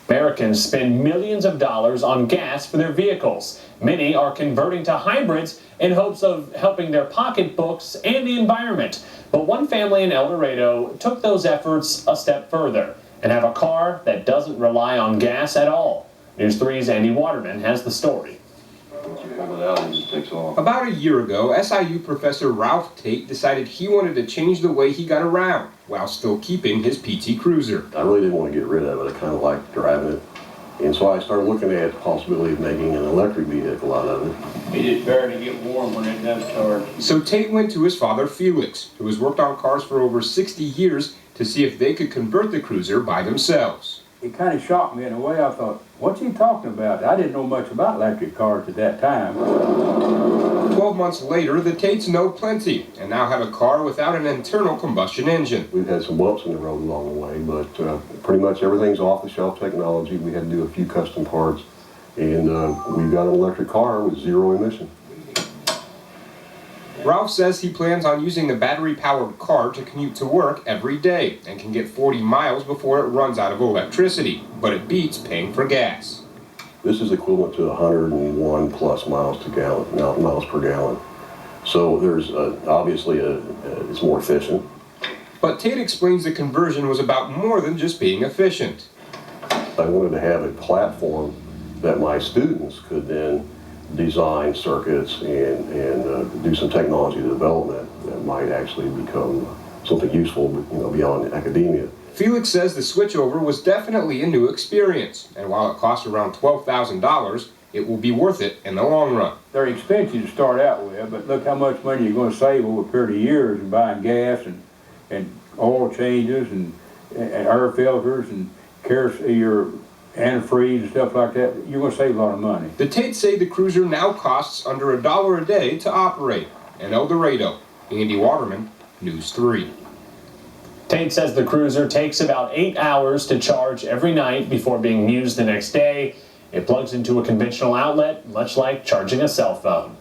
Americans spend millions of dollars on gas for their vehicles. Many are converting to hybrids in hopes of helping their pocketbooks and the environment. But one family in El Dorado took those efforts a step further and have a car that doesn't rely on gas at all. News 3's Andy Waterman has the story. About a year ago, SIU professor Ralph Tate decided he wanted to change the way he got around while still keeping his PT Cruiser. I really didn't want to get rid of it. I kind of liked driving it. And so I started looking at the possibility of making an electric vehicle out of it. It is better to get warm when it does charge. So Tate went to his father Felix, who has worked on cars for over 60 years, to see if they could convert the Cruiser by themselves. It kind of shocked me in a way. I thought, what's he talking about? I didn't know much about electric cars at that time. 12 months later, the Tates know plenty and now have a car without an internal combustion engine. We've had some bumps in the road along the way, but pretty much everything's off-the-shelf technology. We had to do a few custom parts, and we've got an electric car with zero emission. Ralph says he plans on using the battery-powered car to commute to work every day and can get 40 miles before it runs out of electricity, but it beats paying for gas. This is equivalent to 101 plus miles per gallon. So there's obviously it's more efficient. But Tate explains the conversion was about more than just being efficient. I wanted to have a platform that my students could then design circuits and do some technology development that might actually become something useful, beyond academia. Felix says the switchover was definitely a new experience, and while it costs around $12,000, it will be worth it in the long run. They're expensive to start out with, but look how much money you're going to save over a period of years in buying gas and oil changes and air filters and your antifreeze and stuff like that. You're going to save a lot of money. The Tates say the Cruiser now costs under $1 a day to operate. In El Dorado, Andy Waterman, News 3. Tate says the Cruiser takes about 8 hours to charge every night before being used the next day. It plugs into a conventional outlet, much like charging a cell phone.